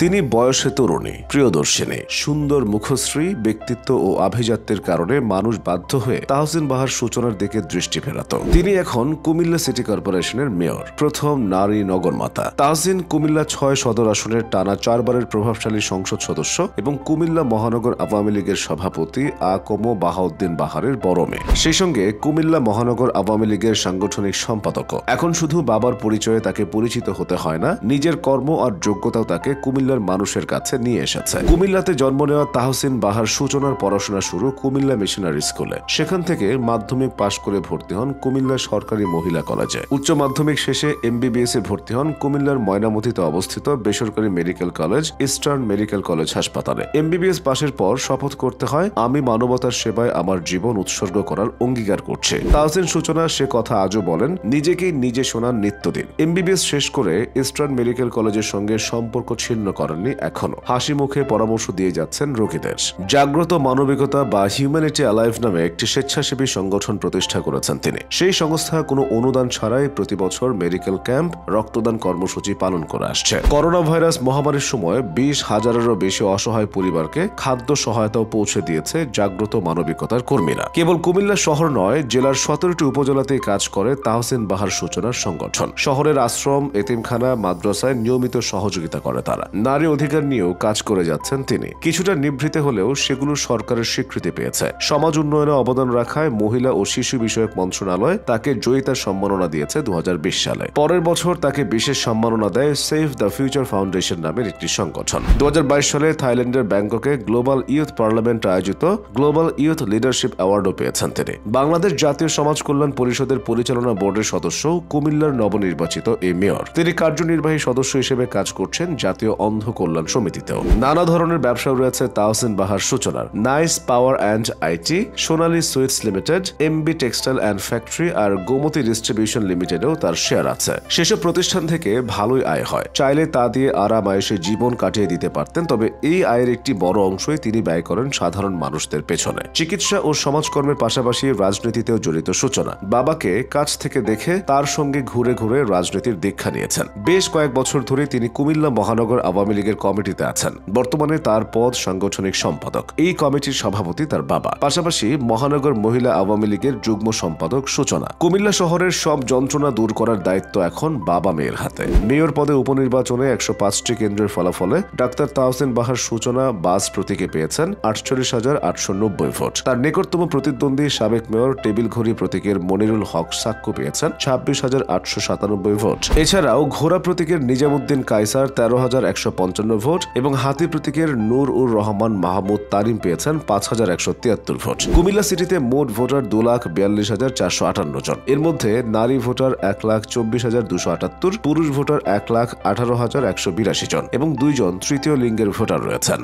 তিনি বয়সে তরুণী, প্রিয়দর্শিনী, সুন্দর মুখশ্রী, ব্যক্তিত্ব ও আভিজাত্যের কারণে মানুষ বাধ্য হয়ে তাহসিন বাহার সূচনার দিকে দৃষ্টি ফেরাত। তিনি এখন কুমিল্লা সিটি কর্পোরেশনের মেয়র, প্রথম নারী নগরমাতা। তাহসিন কুমিল্লা ৬ সদর আসনের টানা ৪ বারের প্রভাবশালী সংসদ সদস্য এবং কুমিল্লা মহানগর আওয়ামী লীগের সভাপতি আকম বাহাউদ্দিন বাহারের বড় মেয়ে। সেই সঙ্গে কুমিল্লা মহানগর আওয়ামী লীগের সাংগঠনিক সম্পাদক। এখন শুধু বাবার পরিচয়ে তাকে পরিচিত হতে হয় না, নিজের কর্ম আর যোগ্যতাও তাকে কুমিল্লার মানুষের কাছে নিয়ে এসেছে। কুমিল্লাতে জন্ম নেওয়া তাহসিন বাহার সূচনার পড়াশোনা শুরু কুমিল্লা মিশনারি স্কুলে। সেখান থেকে মাধ্যমিক পাশ করে ভর্তি হন কুমিল্লা সরকারি মহিলা কলেজে। উচ্চ মাধ্যমিক শেষে MBBS এ ভর্তি হন কুমিল্লার ময়নামতিতে অবস্থিত বেসরকারি medical college eastern medical college হাসপাতালে। MBBS পাশের পর শপথ করতে হয়, আমি মানবতার সেবায় আমার জীবন উৎসর্গ করার অঙ্গীকার করছি। তাহসিন সূচনা সে কথা আজও বলেন, নিজেকেই নিজে শোনান নিত্যদিন। MBBS শেষ করে ইস্টার্ন মেডিকেল কলেজের সঙ্গে সম্পর্ক ছিন্ন করেননি এখনো। হাসি মুখে পরামর্শ দিয়ে যাচ্ছেন রোগীদের। জাগ্রত মানবিকতা বা হিউম্যানিটি অ্যালাইভ নামে একটি স্বেচ্ছাসেবী সংগঠন প্রতিষ্ঠা করেছেন তিনি। সেই সংস্থা কোনো অনুদান ছাড়াই প্রতি বছর মেডিকেল ক্যাম্প, রক্তদান কর্মসূচি পালন করে আসছে। করোনা ভাইরাস মহামারীর সময় 20,000-এরও বেশি অসহায় পরিবারকে খাদ্য সহায়তাও পৌঁছে দিয়েছে জাগ্রত মানবিকতার কর্মীরা। কেবল কুমিল্লা শহর নয়, জেলার 17টি উপজেলাতেই কাজ করে তাহসিন বাহার সূচনার সংগঠন। শহরের আশ্রম, এতিমখানা, মাদ্রাসায় নিয়মিত সহযোগিতা করে তারা। নারী অধিকার নিয়েও কাজ করে যাচ্ছেন তিনি। কিছুটা নিভৃতে হলেও সেগুলো সরকারের স্বীকৃতি পেয়েছে। সমাজ উন্নয়নে অবদান রাখায় মহিলা ও শিশু বিষয়ক মন্ত্রণালয় তাকে জয়িতা সম্মাননা দিয়েছে 2020 সালে। পরের বছর তাকে বিশেষ সম্মাননা দেয় সেভ দ্য ফিউচার ফাউন্ডেশন নামের একটি সংগঠন। 2022 সালে থাইল্যান্ডের ব্যাংককে গ্লোবাল ইয়ুথ পার্লামেন্ট আয়োজিত গ্লোবাল ইয়ুথ লিডারশিপ অ্যাওয়ার্ডও পেয়েছেন তিনি। বাংলাদেশ জাতীয় সমাজ কল্যাণ পরিষদের পরিচালনা বোর্ডের সদস্য, কুমিল্লার নবনির্বাচিত এই মেয়র। তিনি কার্যনির্বাহী সদস্য হিসেবে কাজ করছেন জাতীয় অন্ধ কল্যাণ সমিতিতেও। নানা ধরনের ব্যবসাও রয়েছে তাহসিন বাহার সূচনার। Nice power and IT, Sonali sweets limited, MB textile and factory আর গোমতী ডিস্ট্রিবিউশন লিমিটেডেও তার শেয়ার আছে। সেসব প্রতিষ্ঠান থেকে ভালোই আয় হয়। চাইলে তা দিয়ে আরাম আয়েসে জীবন কাটিয়ে দিতে পারতেন, তবে এই আয়ের একটি বড় অংশই তিনি ব্যয় করেন সাধারণ মানুষদের পেছনে। চিকিৎসা ও সমাজকর্মের পাশাপাশি রাজনীতিতেও জড়িত সূচনা। বাবাকে কাছ থেকে দেখে তার সঙ্গে ঘুরে ঘুরে রাজনীতির দীক্ষা নিয়েছেন। বেশ কয়েক বছর ধরে তিনি কুমিল্লা মহানগর আওয়ামী লীগের কমিটিতে আছেন। বর্তমানে তার পদ সাংগঠনিক সম্পাদক। এই কমিটির সভাপতি তার বাবা। পাশাপাশি মহানগর মহিলা আওয়ামী লীগের যুগ্ম সম্পাদক সূচনা। কুমিল্লা শহরের সব যন্ত্রণা দূর করার দায়িত্ব এখন বাবা মেয়ের হাতে। মেয়র পদে উপনির্বাচনে 105টি কেন্দ্রের ফলাফলে ডাক্তার তাহসিন বাহার সূচনা বাস প্রতীকে পেয়েছেন 48,890 ভোট। তার নিকটতম প্রতিদ্বন্দ্বী সাবেক মেয়র টেবিল ঘড়ি প্রতীকের মনিরুল হক সাক্ষ্য পেয়েছেন 26,897 ভোট। এছাড়াও ঘোড়া প্রতীকের নিজামুদ্দিন কায়সার 13,155 ভোট এবং হাতি প্রতীকের নূর উর রহমান মাহমুদ তারিম পেয়েছেন 5,173 ভোট। কুমিল্লা সিটিতে মোট ভোটার 2,42,458 জন। এর মধ্যে নারী ভোটার 1,24,278, পুরুষ ভোটার 1,18,182 জন এবং 2 জন তৃতীয় লিঙ্গের ভোটার রয়েছেন।